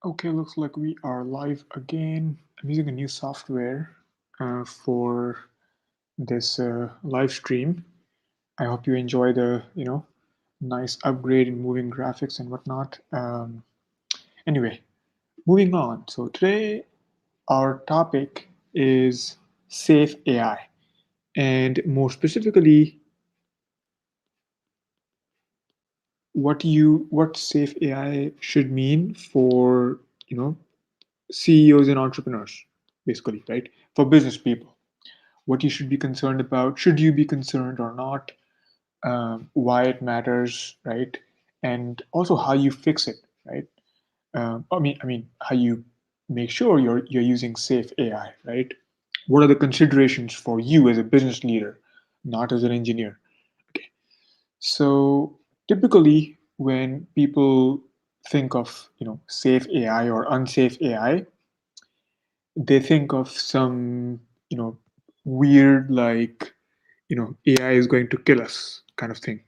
Okay, looks like we are live again. I'm using a new software for this live stream. I hope you enjoy the nice upgrade in moving graphics and whatnot. Anyway, moving on. So today our topic is safe AI, and more specifically, what safe AI should mean for CEOs and entrepreneurs, basically, right? For business people, what you should be concerned about, should you be concerned or not, why it matters, right? And also how you fix it, right? I mean, how you make sure you're using safe AI, right? What are the considerations for you as a business leader, not as an engineer? Okay, so typically when people think of safe AI or unsafe AI, they think of some weird, like AI is going to kill us kind of thing,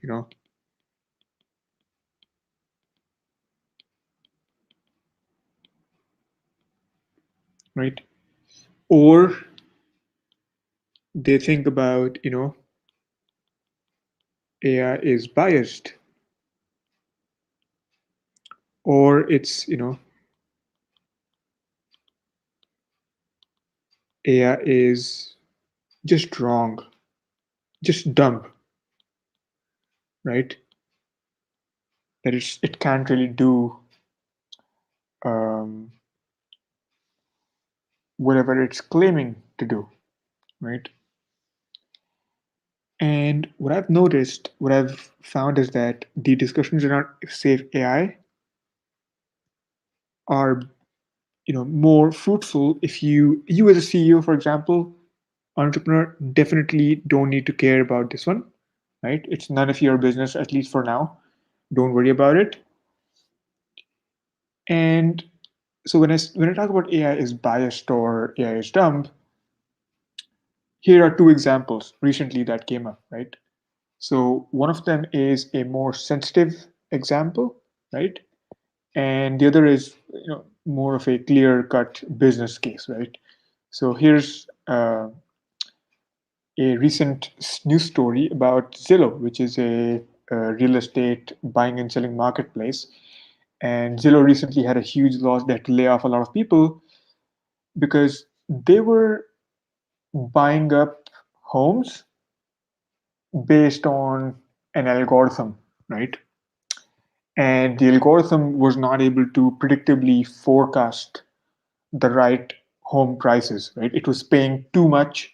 right? Or they think about AI is biased, or it's AI is just wrong, just dumb, right? That it can't really do um, whatever it's claiming to do, right? And what I've found is that the discussions around safe AI are more fruitful if you as a CEO, for example, entrepreneur, definitely don't need to care about this one, right? It's none of your business, at least for now. Don't worry about it. And so when I talk about AI is biased or AI is dumb, here are two examples recently that came up, right? So one of them is a more sensitive example, right? And the other is more of a clear cut business case, right? So here's a recent news story about Zillow, which is a real estate buying and selling marketplace. And Zillow recently had a huge loss. They had to lay off a lot of people because they were buying up homes based on an algorithm, right? And the algorithm was not able to predictably forecast the right home prices, right? It was paying too much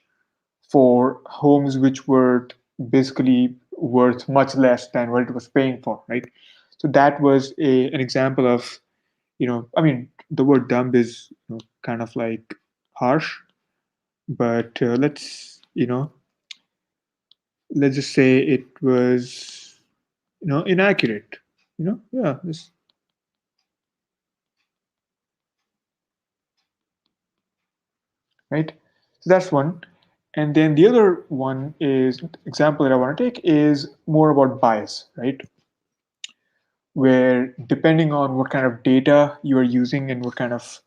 for homes which were basically worth much less than what it was paying for, right? So that was an example of, I mean, the word dumb is kind of like harsh, but let's just say it was, inaccurate, yeah, right? So that's one. And then the other one is example that I want to take is more about bias, right? Where depending on what kind of data you are using and what kind of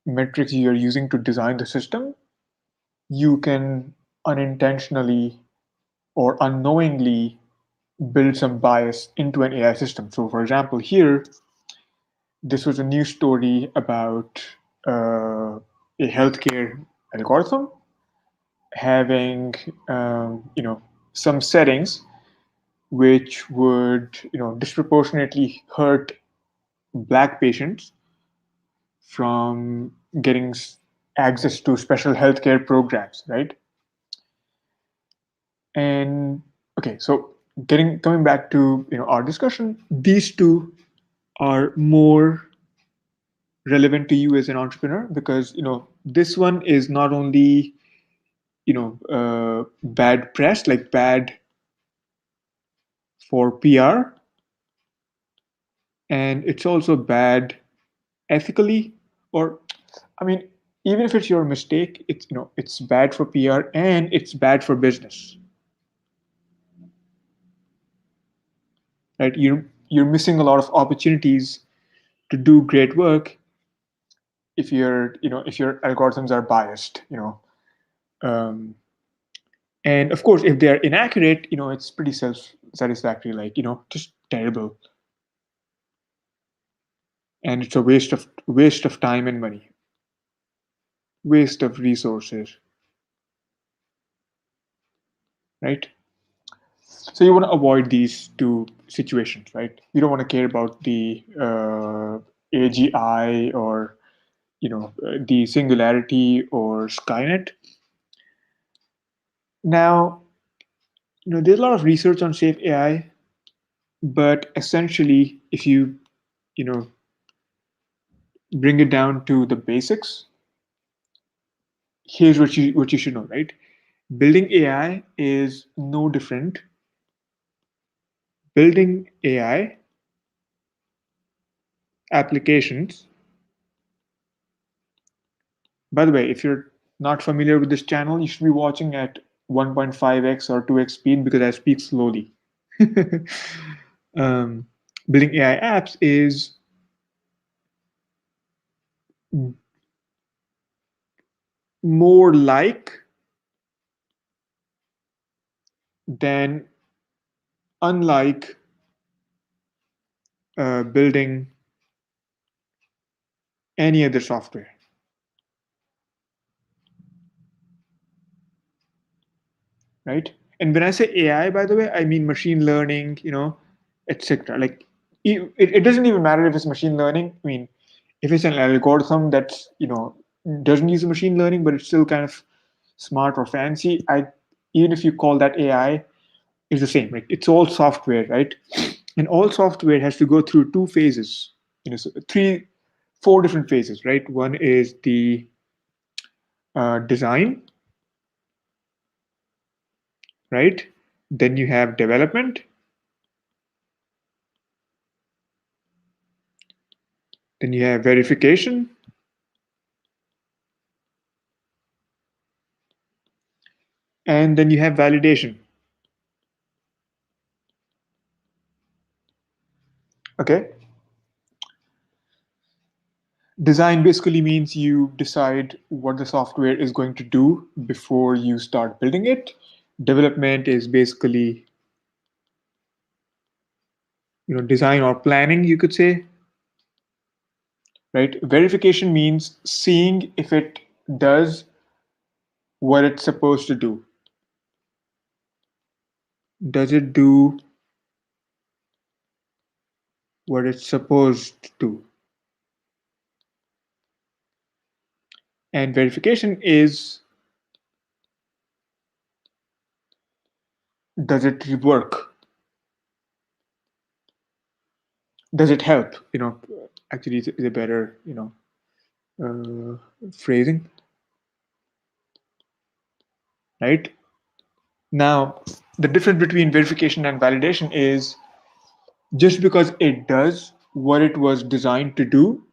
metrics you are using to design the system, you can unintentionally or unknowingly build some bias into an AI system. So, for example, here, this was a news story about a healthcare algorithm having, some settings which would, disproportionately hurt black patients from getting access to special healthcare programs, right? And okay, so getting coming back to our discussion, these two are more relevant to you as an entrepreneur because this one is not only bad press, like bad for PR, and it's also bad ethically, or I mean, even if it's your mistake, it's bad for PR and it's bad for business, right? You're missing a lot of opportunities to do great work if your algorithms are biased, um, and of course if they're inaccurate, it's pretty self-satisfactory, like just terrible, and it's a waste of time and money, waste of resources, right? So you want to avoid these two situations, right? You don't want to care about the AGI or the singularity or Skynet. Now, there's a lot of research on safe AI, but essentially, if you know bring it down to the basics, here's what you should know, right? Building AI is no different. Building AI applications. By the way, if you're not familiar with this channel, you should be watching at 1.5x or 2x speed because I speak slowly. um, Building AI apps is more like than unlike building any other software, right? And when I say AI, by the way, I mean machine learning, etc. Like it doesn't even matter if it's machine learning. I mean, if it's an algorithm that's doesn't use machine learning, but it's still kind of smart or fancy, I even if you call that AI, it's the same. Like it's all software, right? And all software has to go through two phases, so three, four different phases, right? One is the design, right? Then you have development, then you have verification, and then you have validation. Okay. Design basically means you decide what the software is going to do before you start building it. Development is basically design or planning, you could say, right? Verification means seeing if it does what it's supposed to do. Does it do what it's supposed to? And verification is, does it work? Does it help? Actually, is a better phrasing, right? Now, the difference between verification and validation is just because it does what it was designed to do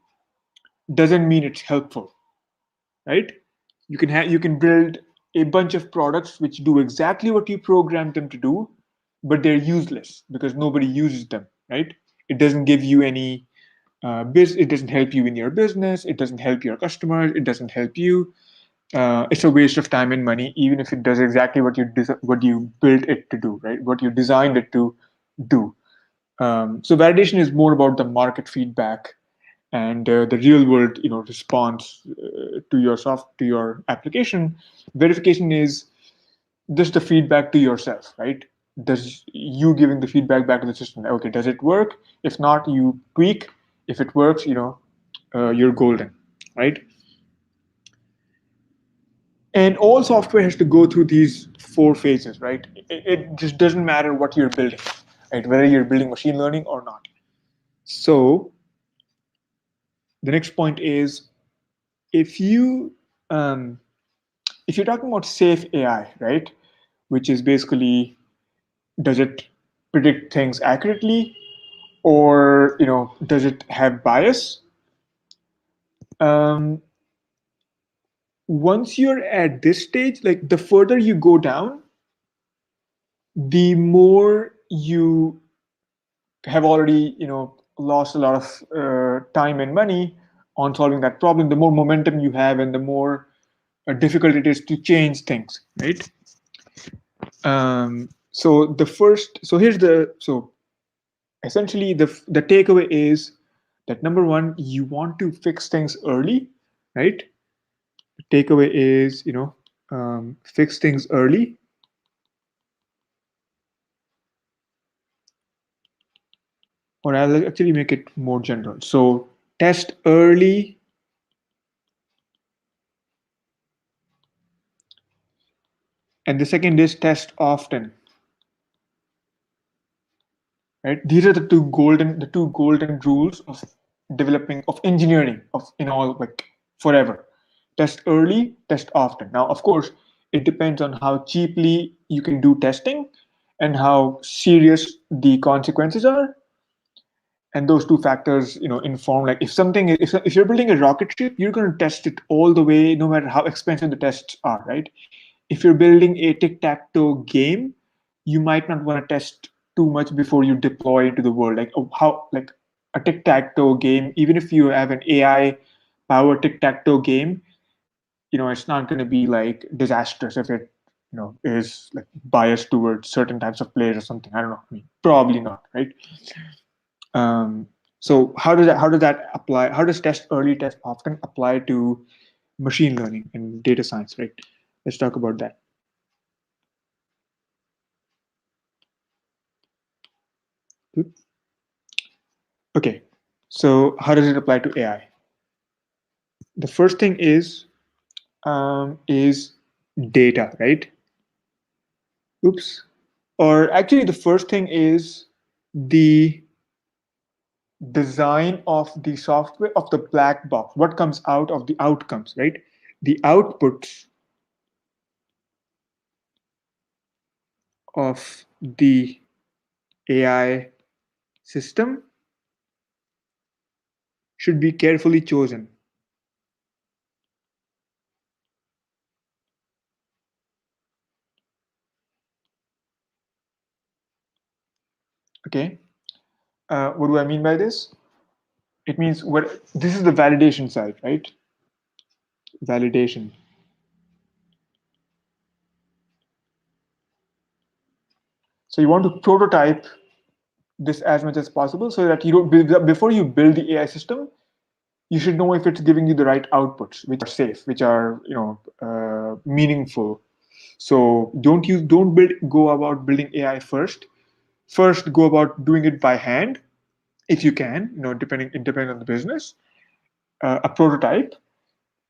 doesn't mean it's helpful, right? You can build a bunch of products which do exactly what you programmed them to do, but they're useless because nobody uses them, right? It doesn't give you any it doesn't help you in your business. It doesn't help your customers. It doesn't help you. It's a waste of time and money, even if it does exactly what you built it to do, right? What you designed it to do. So validation is more about the market feedback and the real world, response to your application. Verification is just the feedback to yourself, right? Does you giving the feedback back to the system? Okay, does it work? If not, you tweak. If it works, you're golden, right? And all software has to go through these four phases, right? It just doesn't matter what you're building, right? Whether you're building machine learning or not. So the next point is if you um, if you're talking about safe AI, right, which is basically does it predict things accurately or does it have bias? Um, Once you're at this stage, like the further you go down, the more you have already lost a lot of time and money on solving that problem, the more momentum you have and the more difficult it is to change things, right? So here's the so essentially the takeaway is that number one, you want to fix things early, right? The takeaway is fix things early, or I'll actually make it more general. So test early, and the second is test often, right? These are the two golden rules of developing, of engineering, of in all, like, forever. Test early, test often. Now, of course, it depends on how cheaply you can do testing and how serious the consequences are, and those two factors inform, like, if you're building a rocket ship, you're going to test it all the way, no matter how expensive the tests are, right? If you're building a tic-tac-toe game, you might not want to test too much before you deploy into the world, like, how, like, a tic-tac-toe game, even if you have an AI powered tic-tac-toe game, it's not going to be like disastrous if it is like biased towards certain types of players or something. I don't know. I mean, probably not, right? Um, so how does that apply? How does test early, test often apply to machine learning and data science, right? Let's talk about that. Good. Okay, so how does it apply to AI? The first thing is data, right? Oops. Or actually, the first thing is the design of the software, of the black box. What comes out of the outcomes, right? The outputs of the AI system should be carefully chosen. Okay. What do I mean by this? It means, what this is the validation side, right? Validation. So you want to prototype this as much as possible, so that you don't, before you build the AI system, you should know if it's giving you the right outputs, which are safe, which are meaningful. So don't go about building AI first. First, go about doing it by hand, if you can, depending on the business, a prototype,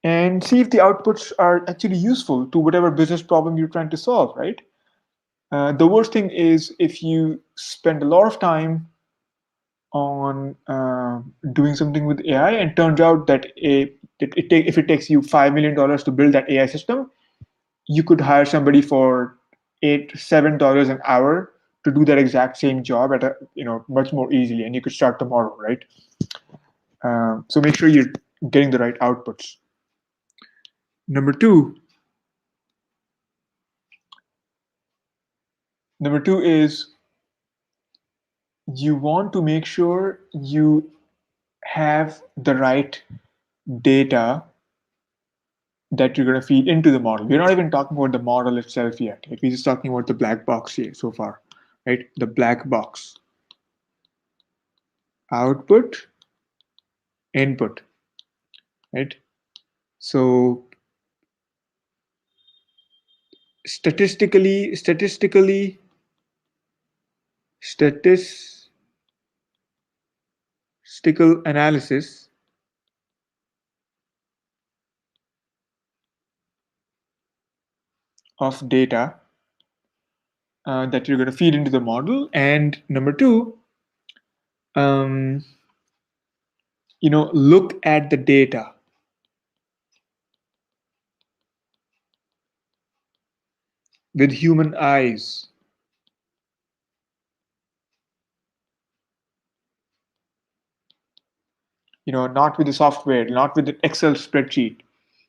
and see if the outputs are actually useful to whatever business problem you're trying to solve, right? The worst thing is if you spend a lot of time on doing something with AI, and turns out that if it takes you $5 million to build that AI system, you could hire somebody for $7 an hour to do that exact same job at a much more easily, and you could start tomorrow, right? So make sure you're getting the right outputs. Number two, is you want to make sure you have the right data that you're going to feed into the model. We're not even talking about the model itself yet. We're just talking about the black box here so far, right? The black box. Output, input, right? So statistical analysis of data that you're going to feed into the model. And number two, um, look at the data with human eyes. Not with the software, not with the Excel spreadsheet.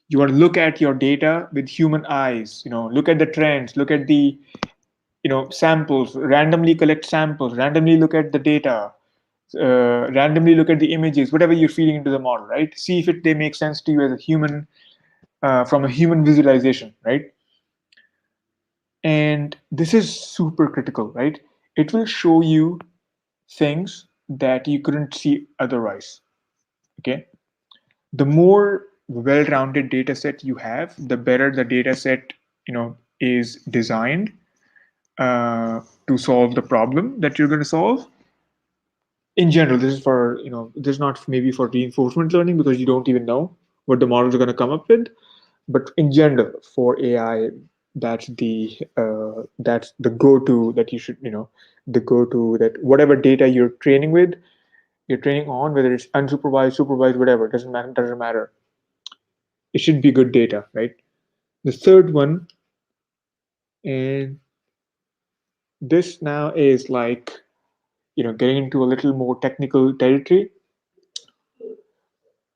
You want to look at your data with human eyes. Look at the trends, look at the samples, randomly collect samples, randomly look at the data, Randomly look at the images, whatever you're feeding into the model, right? See if they make sense to you as a human, from a human visualization, right? And this is super critical, right? It will show you things that you couldn't see otherwise. Okay. The more well-rounded data set you have, the better the data set, is designed to solve the problem that you're going to solve. In general, this is for, this is not maybe for reinforcement learning because you don't even know what the models are going to come up with. But in general, for AI, that's the go-to that you should, the go-to that whatever data you're training on, whether it's unsupervised, supervised, whatever, doesn't matter. It should be good data, right? The third one, and this now is like, getting into a little more technical territory.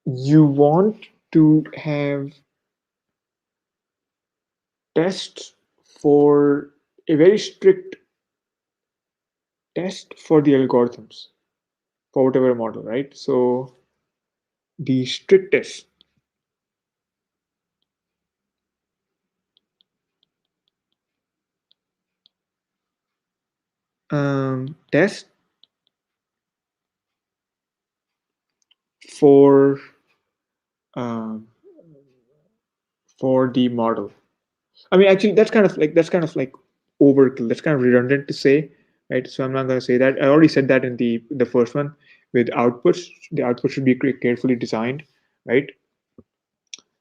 You want to have tests for a very strict test for the algorithms for whatever model, right? So the strictest test for um, for the model. I mean, actually, that's kind of like overkill. That's kind of redundant to say, right? So I'm not going to say that. I already said that in the first one with outputs. The output should be carefully designed, right?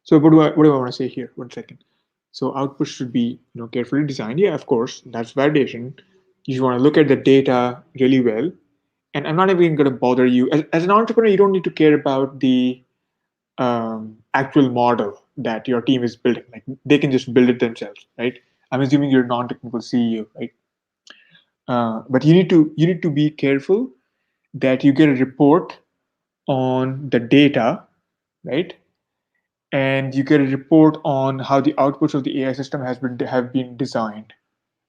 So what do I want to say here? One second. So output should be carefully designed. Yeah, of course, that's validation. You want to look at the data really well. And I'm not even going to bother you as an entrepreneur. You don't need to care about the actual model that your team is building. Like they can just build it themselves, right? I'm assuming you're a non-technical CEO, right? But you need to be careful that you get a report on the data, right? And you get a report on how the outputs of the AI system have been designed,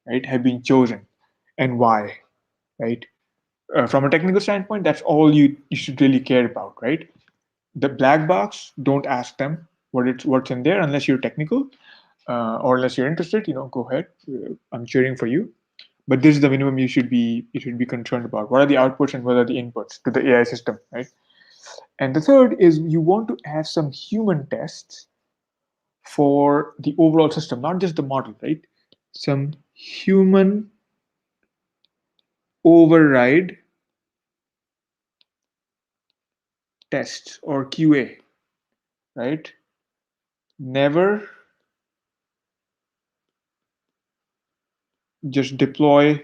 right? Have been chosen, and why, right? From a technical standpoint, that's all you should really care about, right? The black box, don't ask them what's in there unless you're technical, or unless you're interested. Go ahead. I'm cheering for you. But this is the minimum you should be concerned about. What are the outputs and what are the inputs to the AI system, right? And the third is you want to have some human tests for the overall system, not just the model, right? Some human override tests or QA, right? Never just deploy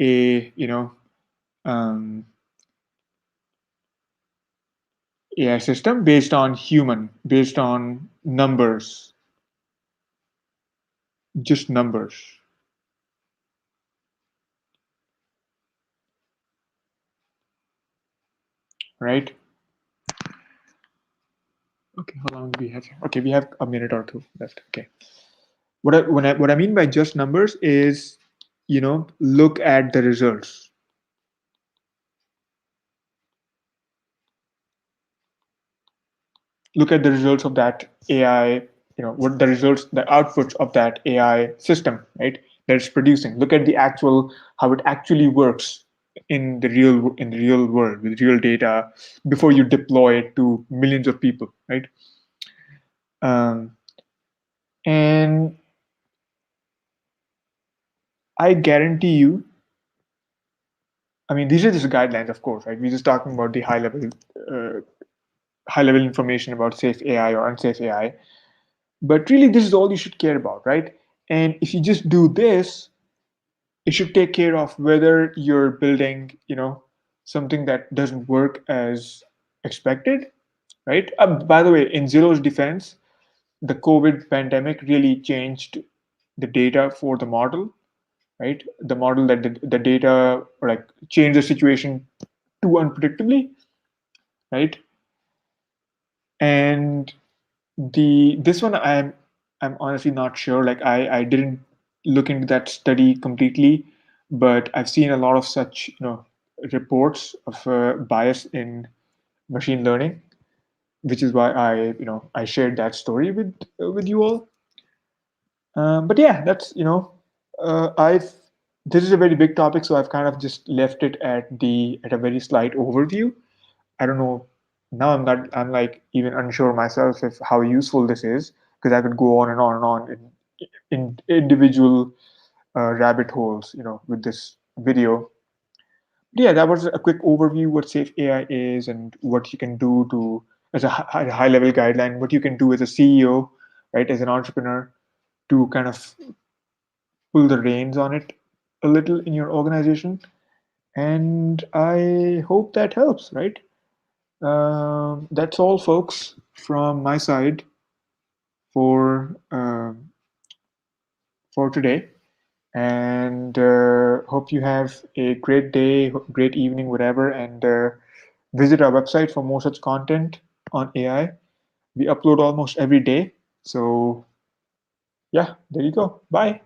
a um, AI system based on numbers, just numbers, right? Okay, how long do we have here? Okay, we have a minute or two left. Okay. What I mean by just numbers is, look at the results. Look at the results of that AI, what the results, the outputs of that AI system, right? That it's producing. Look at the actual how it actually works in the real world with real data before you deploy it to millions of people, right? Um, and I guarantee you, I mean, these are just guidelines, of course, right? We're just talking about the uh, high level information about safe AI or unsafe AI. But really, this is all you should care about, right? And if you just do this, it should take care of whether you're building, something that doesn't work as expected, right? By the way, in Zillow's defense, the COVID pandemic really changed the data for the model, right? The model that the data like changed the situation too unpredictably, right? And this one I'm honestly not sure. Like I didn't look into that study completely, but I've seen a lot of such reports of bias in machine learning, which is why I shared that story with you all. But yeah, that's I've this is a very big topic, so I've kind of just left it at a very slight overview. I don't know. Now I'm like even unsure myself if how useful this is, because I could go on and on and on in individual rabbit holes, with this video. But yeah, that was a quick overview what safe AI is and what you can do to as a high level guideline, what you can do as a CEO, right, as an entrepreneur to kind of pull the reins on it a little in your organization. And I hope that helps, right? That's all, folks, from my side for today. And hope you have a great day, great evening, whatever. And visit our website for more such content on AI. We upload almost every day. So, yeah, there you go. Bye.